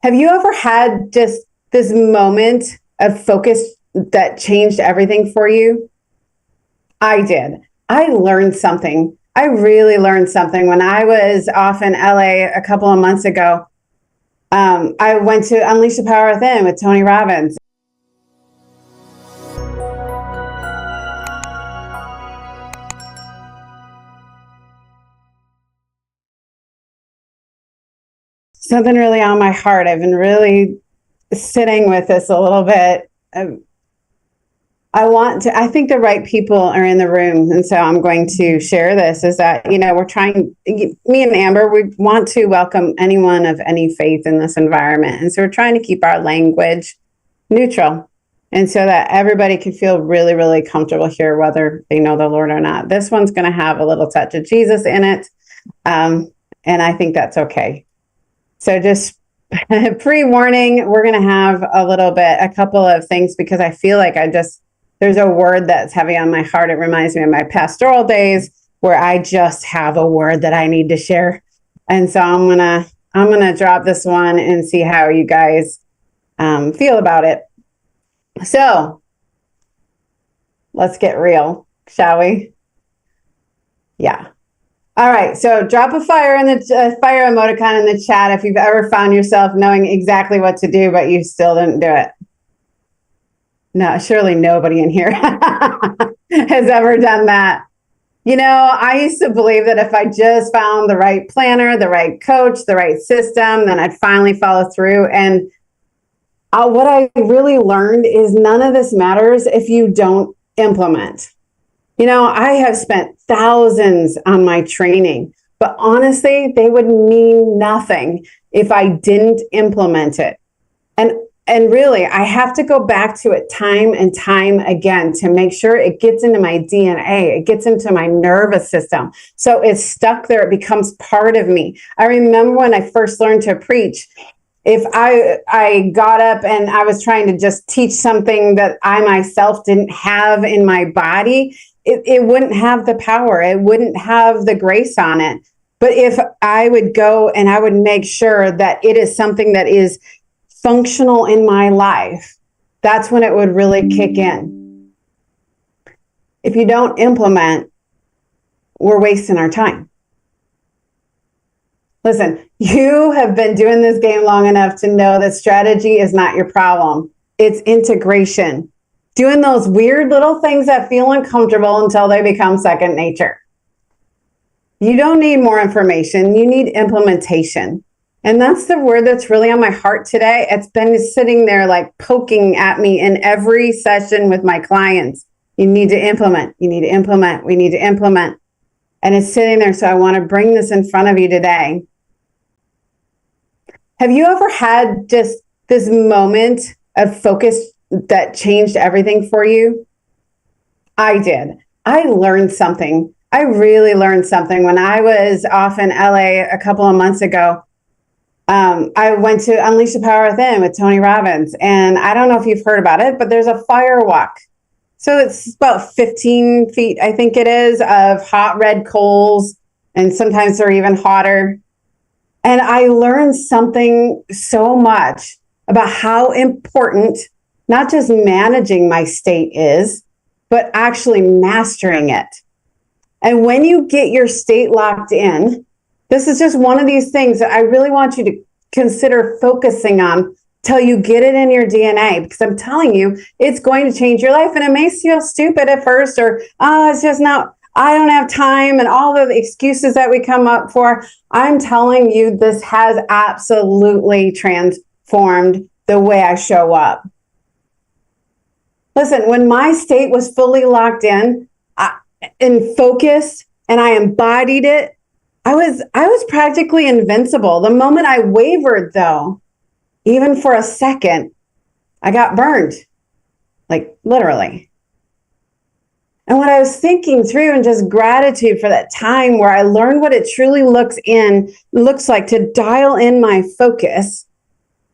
Have you ever had just this moment of focus that changed everything for you? I did. I learned something. I really learned something when I was off in LA a couple of months ago. I went to Unleash the Power Within with Tony Robbins. Something really on my heart. I've been really sitting with this a little bit. I think the right people are in the room. And so I'm going to share this is that, we're trying, me and Amber, we want to welcome anyone of any faith in this environment. And so we're trying to keep our language neutral. And so that everybody can feel really, really comfortable here, whether they know the Lord or not. This one's going to have a little touch of Jesus in it. And I think that's okay. So just pre-warning, we're going to have a couple of things, because I feel like there's a word that's heavy on my heart. It reminds me of my pastoral days where I just have a word that I need to share. And so I'm gonna drop this one and see how you guys feel about it. So let's get real, shall we? Yeah. All right. So drop a fire in the fire emoticon in the chat if you've ever found yourself knowing exactly what to do, but you still didn't do it. No, surely nobody in here has ever done that. I used to believe that if I just found the right planner, the right coach, the right system, then I'd finally follow through. And what I really learned is none of this matters if you don't implement. I have spent thousands on my training, but honestly, they would mean nothing if I didn't implement it. And really, I have to go back to it time and time again to make sure it gets into my DNA, it gets into my nervous system. So it's stuck there, it becomes part of me. I remember when I first learned to preach, if I got up and I was trying to just teach something that I myself didn't have in my body, it wouldn't have the power, it wouldn't have the grace on it. But if I would go and I would make sure that it is something that is functional in my life, that's when it would really kick in. If you don't implement, we're wasting our time. Listen, you have been doing this game long enough to know that strategy is not your problem. It's integration. Doing those weird little things that feel uncomfortable until they become second nature. You don't need more information. You need implementation. And that's the word that's really on my heart today. It's been sitting there like poking at me in every session with my clients. You need to implement. You need to implement. We need to implement. And it's sitting there. So I want to bring this in front of you today. Have you ever had just this moment of focus that changed everything for you? I did. I learned something. I really learned something when I was off in LA a couple of months ago. I went to Unleash the Power Within with Tony Robbins. And I don't know if you've heard about it, but there's a fire walk. So it's about 15 feet, I think it is, of hot red coals. And sometimes they're even hotter. And I learned something so much about how important not just managing my state is, but actually mastering it. And when you get your state locked in, this is just one of these things that I really want you to consider focusing on till you get it in your DNA, because I'm telling you, it's going to change your life. And it may feel stupid at first, or, it's just not, I don't have time, and all the excuses that we come up for. I'm telling you, this has absolutely transformed the way I show up. Listen, when my state was fully locked in and focused, and I embodied it, I was practically invincible. The moment I wavered, though, even for a second, I got burned, like literally. And what I was thinking through, and just gratitude for that time where I learned what it truly looks like to dial in my focus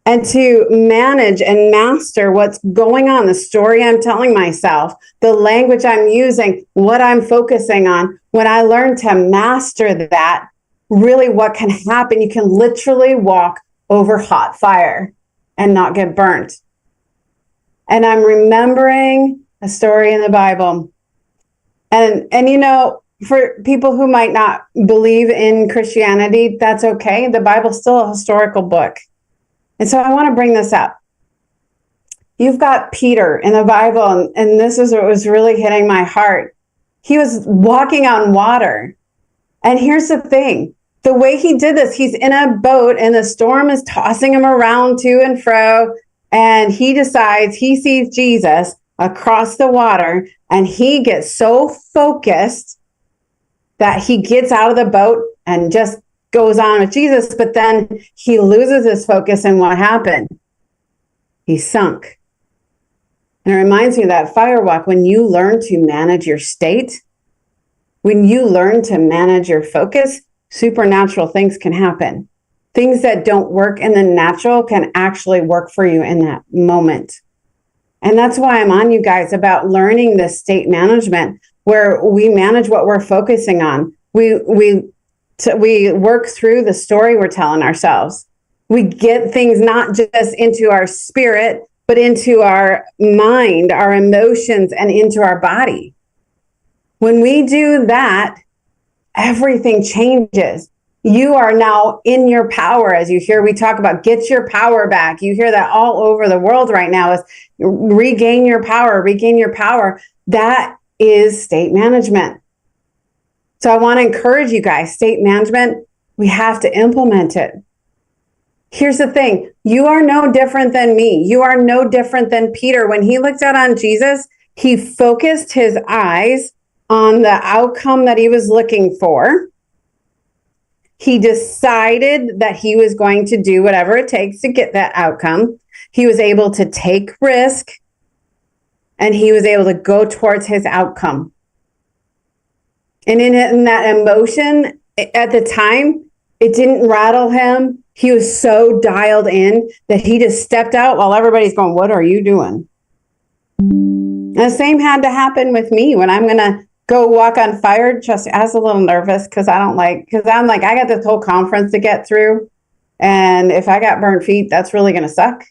and to manage and master what's going on, the story I'm telling myself, the language I'm using, what I'm focusing on. When I learned to master that, really what can happen, you can literally walk over hot fire and not get burnt. And I'm remembering a story in the Bible. And for people who might not believe in Christianity, that's okay. The Bible's still a historical book. And so I want to bring this up. You've got Peter in the Bible, and this is what was really hitting my heart. He was walking on water. And here's the thing. The way he did this, he's in a boat and the storm is tossing him around to and fro. And he decides he sees Jesus across the water, and he gets so focused that he gets out of the boat and just goes on with Jesus. But then he loses his focus, and what happened? He sunk. And it reminds me of that fire walk. When you learn to manage your state, when you learn to manage your focus, supernatural things can happen. Things that don't work in the natural can actually work for you in that moment. And that's why I'm on you guys about learning this state management, where we manage what we're focusing on. We work through the story we're telling ourselves. We get things not just into our spirit, but into our mind, our emotions, and into our body. When we do that, everything changes. You are now in your power. As you hear, we talk about get your power back. You hear that all over the world right now, is regain your power, regain your power. That is state management. So I want to encourage you guys, state management, we have to implement it. Here's the thing. You are no different than me. You are no different than Peter. When he looked out on Jesus, he focused his eyes on the outcome that he was looking for. He decided that he was going to do whatever it takes to get that outcome. He was able to take risk, and he was able to go towards his outcome. And in that emotion, at the time, it didn't rattle him. He was so dialed in that he just stepped out while everybody's going, "What are you doing?" And the same had to happen with me when I'm going to go walk on fire. Trust me, I was a little nervous because I'm like, I got this whole conference to get through. And if I got burnt feet, that's really going to suck.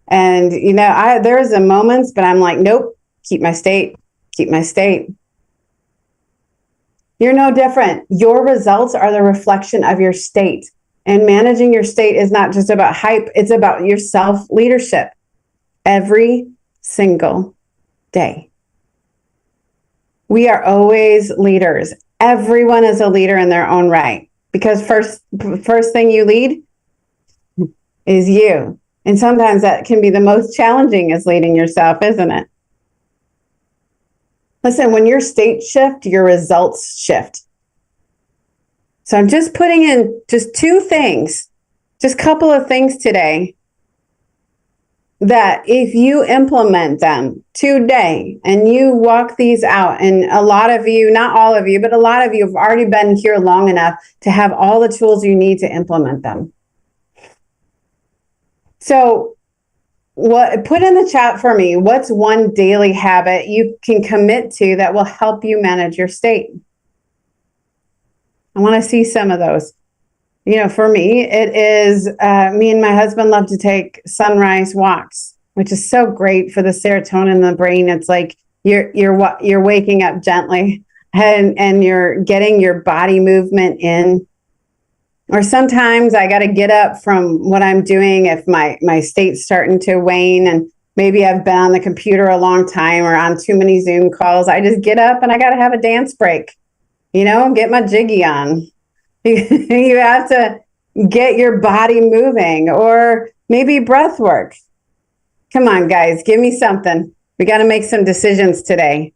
And, there's the moments, but I'm like, nope, keep my state. You're no different. Your results are the reflection of your state. And managing your state is not just about hype. It's about your self-leadership every single day. We are always leaders. Everyone is a leader in their own right, because first thing you lead is you. And sometimes that can be the most challenging, is leading yourself, isn't it? Listen, when your state shift, your results shift. So I'm just putting in just two things, just a couple of things today, that if you implement them today and you walk these out, and a lot of you, not all of you, but a lot of you have already been here long enough to have all the tools you need to implement them. So put in the chat for me, what's one daily habit you can commit to that will help you manage your state? I want to see some of those. For me, it is me and my husband love to take sunrise walks, which is so great for the serotonin in the brain. It's like you're waking up gently, and you're getting your body movement in. Or sometimes I got to get up from what I'm doing if my state's starting to wane, and maybe I've been on the computer a long time or on too many Zoom calls. I just get up and I got to have a dance break, get my jiggy on. You have to get your body moving, or maybe breath work. Come on, guys, give me something. We got to make some decisions today.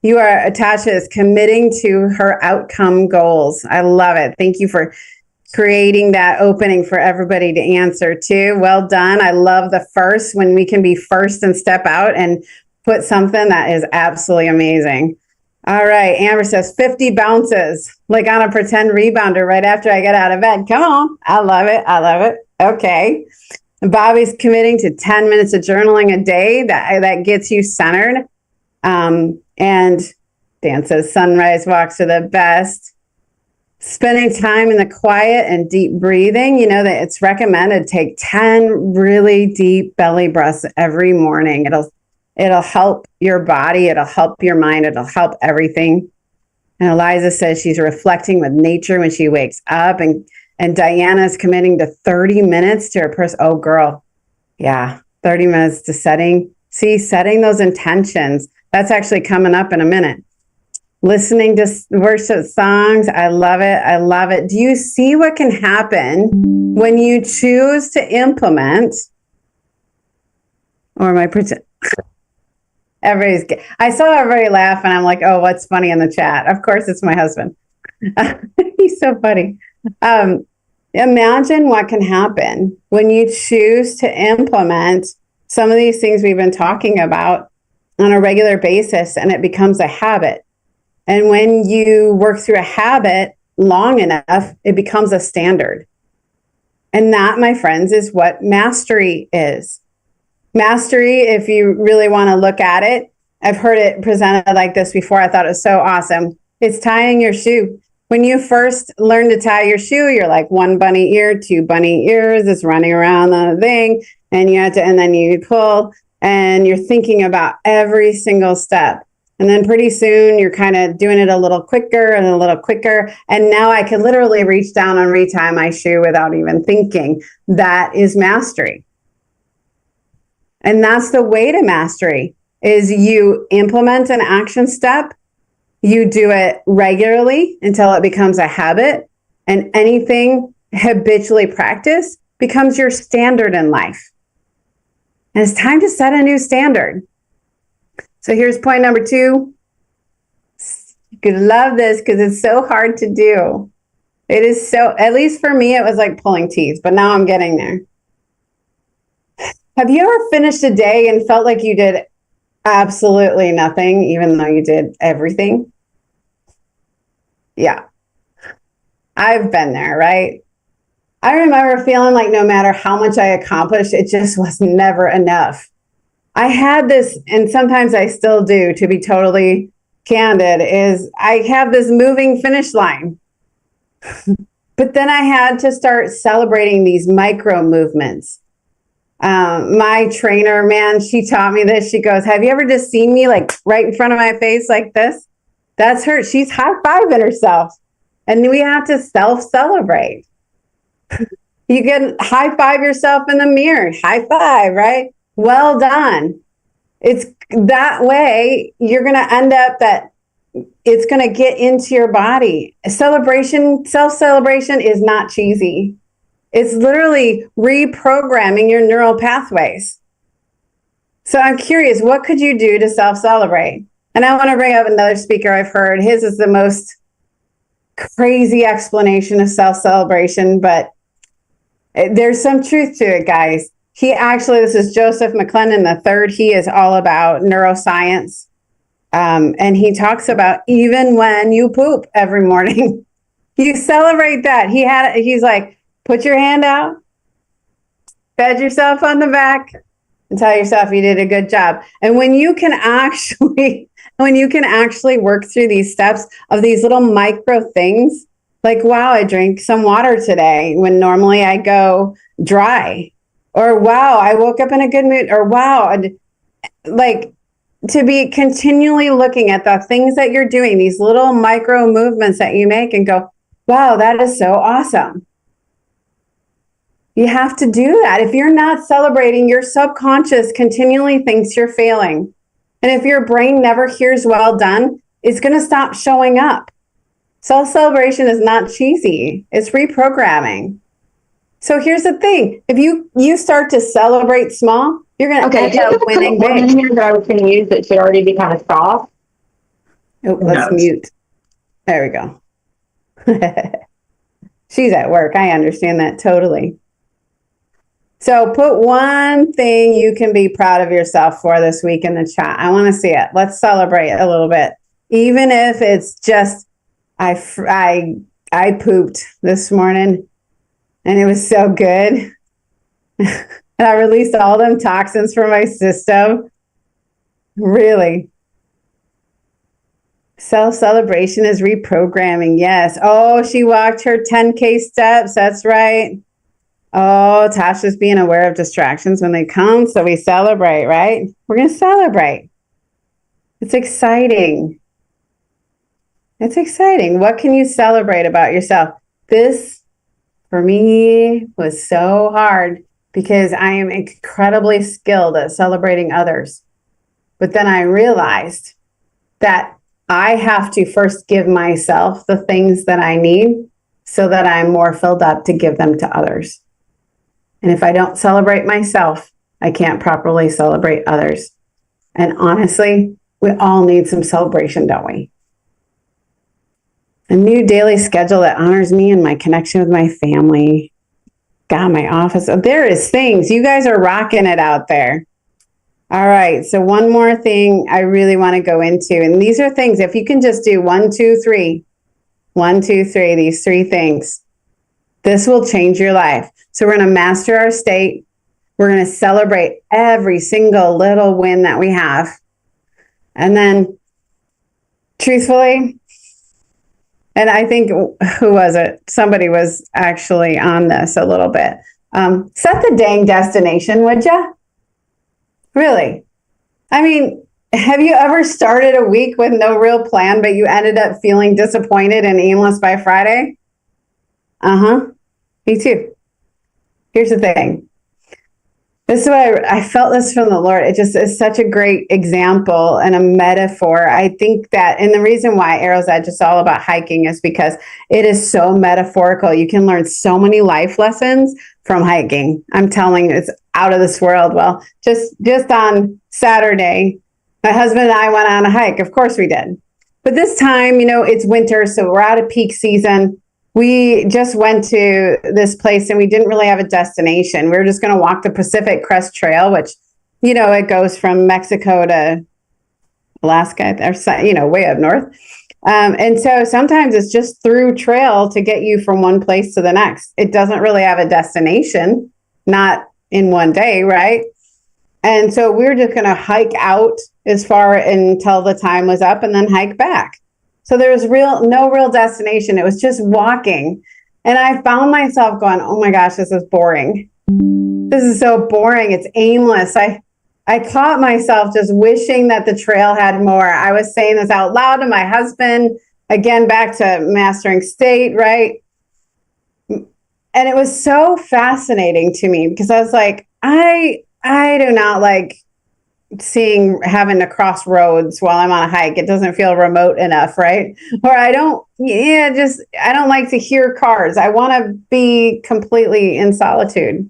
Tasha is committing to her outcome goals. I love it. Thank you for creating that opening for everybody to answer too. Well done. I love the first, when we can be first and step out and put something. That is absolutely amazing. All right. Amber says 50 bounces, like on a pretend rebounder right after I get out of bed. Come on. I love it. Okay. Bobby's committing to 10 minutes of journaling a day. That gets you centered. And Dan says sunrise walks are the best. spending time in the quiet and deep breathing. You know that it's recommended take 10 really deep belly breaths every morning. It'll help your body, it'll help your mind, it'll help everything. And Eliza says she's reflecting with nature when she wakes up, and Diana's committing to 30 minutes to her person. Oh girl. Yeah, 30 minutes to setting those intentions. That's actually coming up in a minute. Listening to worship songs. I love it. I love it. Do you see what can happen when you choose to implement, or my pretend? I saw everybody laugh and I'm like, oh, what's funny in the chat? Of course, it's my husband. He's so funny. Imagine what can happen when you choose to implement some of these things we've been talking about on a regular basis, and it becomes a habit. And when you work through a habit long enough, it becomes a standard. And that, my friends, is what mastery is. Mastery, if you really want to look at it, I've heard it presented like this before. I thought it was so awesome. It's tying your shoe. When you first learn to tie your shoe, you're like 1 bunny ear, 2 bunny ears. It's running around the thing, and and then you pull, and you're thinking about every single step. And then pretty soon you're kind of doing it a little quicker and a little quicker. And now I can literally reach down and retie my shoe without even thinking. That is mastery. And that's the way to mastery, is you implement an action step. You do it regularly until it becomes a habit, and anything habitually practiced becomes your standard in life. And it's time to set a new standard. So here's point number 2. You could love this because it's so hard to do. It is so, at least for me, it was like pulling teeth, but now I'm getting there. Have you ever finished a day and felt like you did absolutely nothing, even though you did everything? Yeah. I've been there, right? I remember feeling like no matter how much I accomplished, it just was never enough. I had this, and sometimes I still do, to be totally candid, is I have this moving finish line. But then I had to start celebrating these micro movements. My trainer, man, she taught me this. She goes, have you ever just seen me like right in front of my face like this? That's her. She's high-fiving herself. And we have to self-celebrate. You can high-five yourself in the mirror. High five, right? Well done. It's that way you're going to end up that it's going to get into your body. Celebration, self-celebration is not cheesy. It's literally reprogramming your neural pathways. So I'm curious, what could you do to self-celebrate? And I want to bring up another speaker I've heard. His is the most crazy explanation of self-celebration, but there's some truth to it, guys. This is Joseph McClendon III. He is all about neuroscience. And he talks about even when you poop every morning, you celebrate that. He's like, put your hand out, pat yourself on the back, and tell yourself you did a good job. And when you can actually work through these steps of these little micro things, like, wow, I drank some water today when normally I go dry, or wow, I woke up in a good mood, or wow, like to be continually looking at the things that you're doing, these little micro movements that you make, and go, wow, that is so awesome. You have to do that. If you're not celebrating, your subconscious continually thinks you're failing. And if your brain never hears well done, it's going to stop showing up. Self-celebration is not cheesy. It's reprogramming. So here's the thing. If you start to celebrate small, you're going to end up winning big. In here that I was going to use that should already be kind of soft. Oh, let's mute. There we go. She's at work. I understand that totally. So put one thing you can be proud of yourself for this week in the chat. I want to see it. Let's celebrate a little bit. Even if it's just, I pooped this morning and it was so good. And I released all them toxins from my system. Really. Self-celebration is reprogramming. Yes. Oh, she walked her 10K steps. That's right. Oh, Tasha's being aware of distractions when they come. So we celebrate, right? We're going to celebrate. It's exciting. It's exciting. What can you celebrate about yourself? This, for me, was so hard because I am incredibly skilled at celebrating others. But then I realized that I have to first give myself the things that I need so that I'm more filled up to give them to others. And if I don't celebrate myself, I can't properly celebrate others. And honestly, we all need some celebration, don't we? A new daily schedule that honors me and my connection with my family. God, my office. There is things. You guys are rocking it out there. All right. So one more thing I really want to go into. And these are things, if you can just do 1, 2, 3, 1, 2, 3, these 3 things, this will change your life. So we're going to master our state. We're going to celebrate every single little win that we have. And then, truthfully, and I think, who was it? Somebody was actually on this a little bit. Set the dang destination, would you? Really? I mean, have you ever started a week with no real plan, but you ended up feeling disappointed and aimless by Friday? Uh-huh. Me too. Here's the thing. This is what I felt this from the Lord. It just is such a great example and a metaphor. I think that, and the reason why Arrow's Edge is all about hiking is because it is so metaphorical. You can learn so many life lessons from hiking. I'm telling you, it's out of this world. Well, just on Saturday, my husband and I went on a hike. Of course we did. But this time, it's winter, so we're out of peak season. We just went to this place and we didn't really have a destination. We were just going to walk the Pacific Crest Trail, which, it goes from Mexico to Alaska, or, way up north. And so sometimes it's just through trail to get you from one place to the next. It doesn't really have a destination, not in one day, right? And so we were just going to hike out as far until the time was up and then hike back. So there was no real destination. It was just walking. And I found myself going, oh my gosh, this is boring. This is so boring. It's aimless. I caught myself just wishing that the trail had more. I was saying this out loud to my husband, again, back to mastering state, right? And it was so fascinating to me because I was like, I do not like having to cross roads while I'm on a hike. It doesn't feel remote enough, right? Or I don't like to hear cars. I want to be completely in solitude.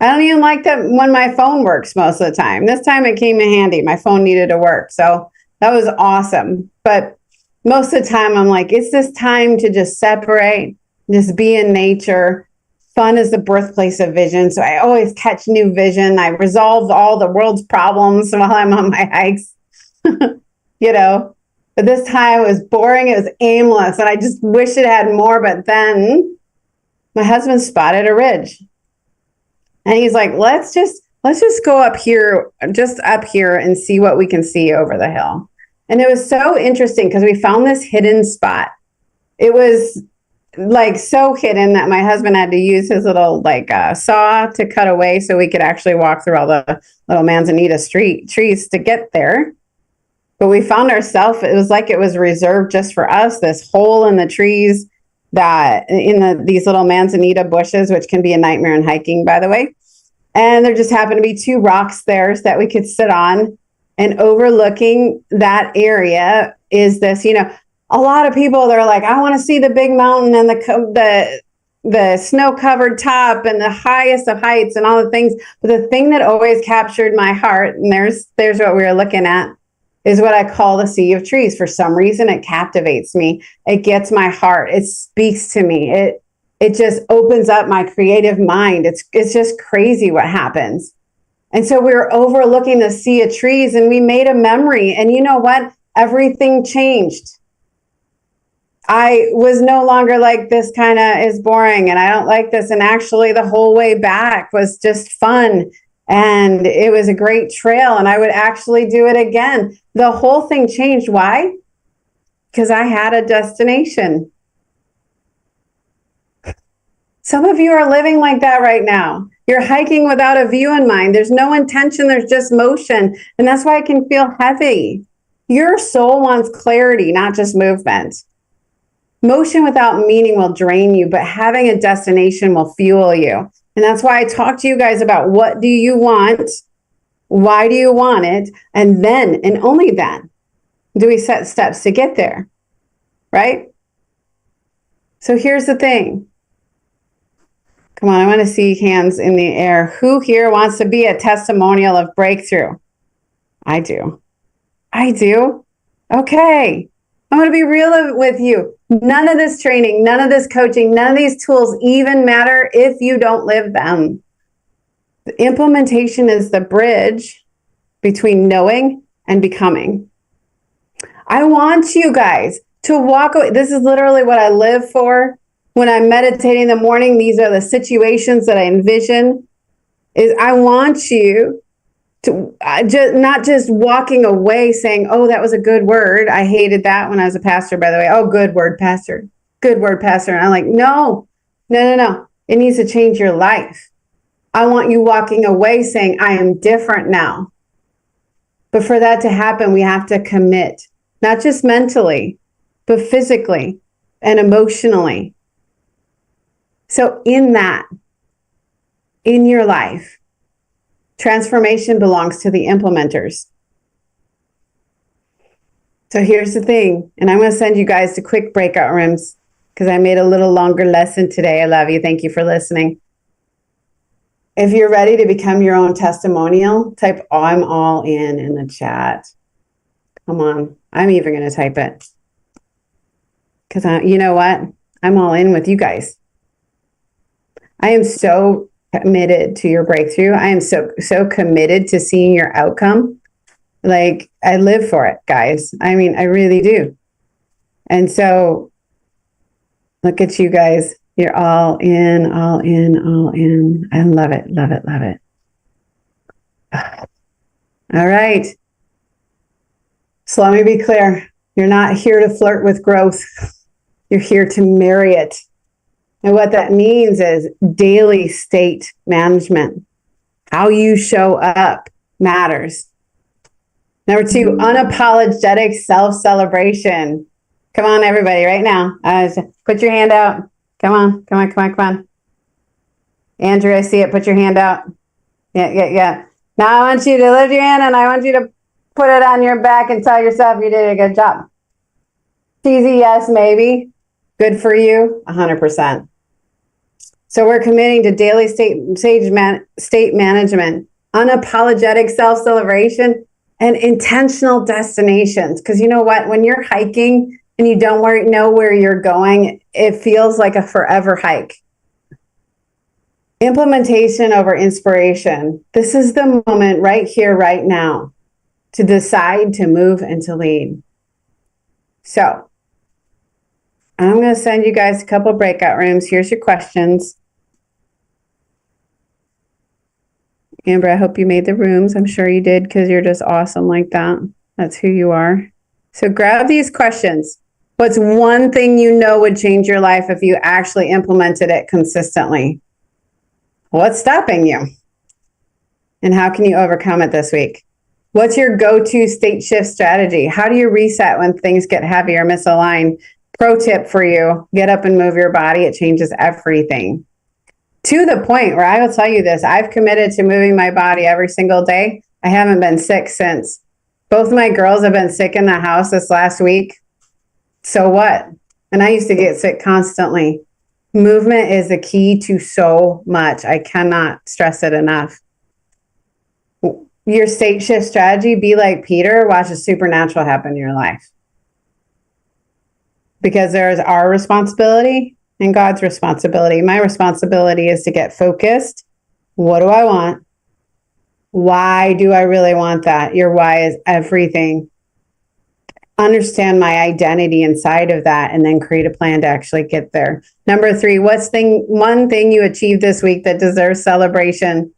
I don't even like that when my phone works most of the time. This time it came in handy. My phone needed to work. So that was awesome. But most of the time I'm like, it's this time to just separate, just be in nature. Fun is the birthplace of vision. So I always catch new vision. I resolve all the world's problems while I'm on my hikes, But this time it was boring. It was aimless. And I just wish it had more. But then my husband spotted a ridge. And he's like, let's just go up here and see what we can see over the hill. And it was so interesting because we found this hidden spot. It was like so hidden that my husband had to use his little saw to cut away so we could actually walk through all the little manzanita trees to get there. But we found ourselves, it was like it was reserved just for us, this hole in the trees that these little manzanita bushes, which can be a nightmare in hiking, by the way. And there just happened to be 2 rocks there that we could sit on, and overlooking that area is this, a lot of people, they're like, I want to see the big mountain and the snow-covered top and the highest of heights and all the things. But the thing that always captured my heart, and there's what we were looking at, is what I call the sea of trees. For some reason, it captivates me. It gets my heart. It speaks to me. It just opens up my creative mind. It's just crazy what happens. And so we were overlooking the sea of trees and we made a memory. And you know what? Everything changed. I was no longer like, this kind of is boring and I don't like this. And actually the whole way back was just fun. And it was a great trail and I would actually do it again. The whole thing changed. Why? because I had a destination. Some of you are living like that right now. You're hiking without a view in mind. There's no intention, there's just motion. And that's why it can feel heavy. Your soul wants clarity, not just movement. Motion without meaning will drain you, but having a destination will fuel you. And that's why I talk to you guys about what do you want? Why do you want it? And then, and only then, do we set steps to get there, right? So here's the thing. Come on, I want to see hands in the air. Who here wants to be a testimonial of breakthrough? I do. I do. Okay. I'm going to be real with you. None of this training, none of this coaching, none of these tools even matter if you don't live them. The implementation is the bridge between knowing and becoming. I want you guys to walk away. This is literally what I live for. When I'm meditating in the morning, these are the situations that I envision. Is I want you to not just walking away saying, oh, that was a good word. I hated that when I was a pastor, by the way. Oh, good word, pastor. Good word, pastor. And I'm like, no. It needs to change your life. I want you walking away saying, I am different now. But for that to happen, we have to commit, not just mentally, but physically and emotionally. So in that, in your life, transformation belongs to the implementers. So here's the thing, and I'm going to send you guys to quick breakout rooms because I made a little longer lesson today. I love you. Thank you for listening. If you're ready to become your own testimonial, type I'm all in the chat. Come on. I'm even going to type it. Because you know what? I'm all in with you guys. I am so committed to your breakthrough. I am so committed to seeing your outcome. Like, I live for it, guys. I mean, I really do. And so, look at you guys. You're all in, all in, all in. I love it, love it, love it. All right. So let me be clear. You're not here to flirt with growth. You're here to marry it. And what that means is daily state management. How you show up matters. Number 2, unapologetic self-celebration. Come on, everybody, right now. Put your hand out. Come on. Andrew, I see it. Put your hand out. Yeah. Now I want you to lift your hand and I want you to put it on your back and tell yourself you did a good job. Cheesy, yes, maybe. Good for you, 100%. So we're committing to daily state management, unapologetic self-celebration, and intentional destinations. Because you know what? When you're hiking and you don't know where you're going, it feels like a forever hike. Implementation over inspiration. This is the moment right here, right now, to decide to move and to lead. So I'm going to send you guys a couple breakout rooms. Here's your questions. Amber, I hope you made the rooms. I'm sure you did because you're just awesome like that. That's who you are. So grab these questions. What's one thing you know would change your life if you actually implemented it consistently? What's stopping you? And how can you overcome it this week? What's your go-to state shift strategy? How do you reset when things get heavy or misaligned? Pro tip for you, get up and move your body. It changes everything. To the point where I will tell you this, I've committed to moving my body every single day. I haven't been sick since. Both my girls have been sick in the house this last week. So what? And I used to get sick constantly. Movement is the key to so much. I cannot stress it enough. Your state shift strategy, be like Peter, watch a supernatural happen in your life. Because there is our responsibility and God's responsibility. My responsibility is to get focused. What do I want? Why do I really want that? Your why is everything. Understand my identity inside of that and then create a plan to actually get there. Number 3, what's one thing you achieved this week that deserves celebration?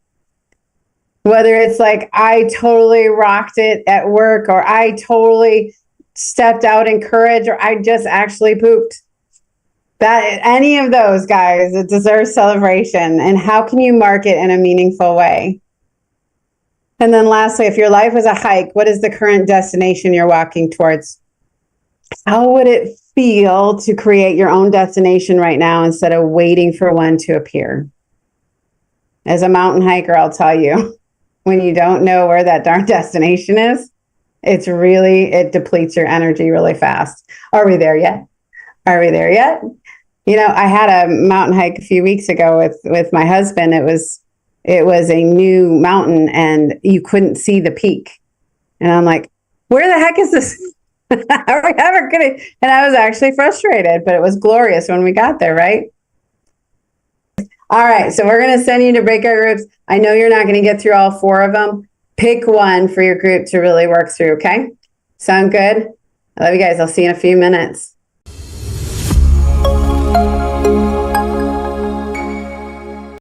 Whether it's like, I totally rocked it at work, or I totally stepped out in courage, or I just actually pooped. That any of those guys, it deserves celebration. And how can you mark it in a meaningful way? And then lastly, if your life was a hike, what is the current destination you're walking towards? How would it feel to create your own destination right now instead of waiting for one to appear? As a mountain hiker, I'll tell you, when you don't know where that darn destination is, it depletes your energy really fast. Are we there yet? Are we there yet? You know, I had a mountain hike a few weeks ago with my husband. It was a new mountain and you couldn't see the peak. And I'm like, where the heck is this? Are we ever gonna? And I was actually frustrated, but it was glorious when we got there, right? All right, so we're going to send you to breakout groups. I know you're not going to get through all 4 of them. Pick one for your group to really work through, okay? Sound good? I love you guys. I'll see you in a few minutes.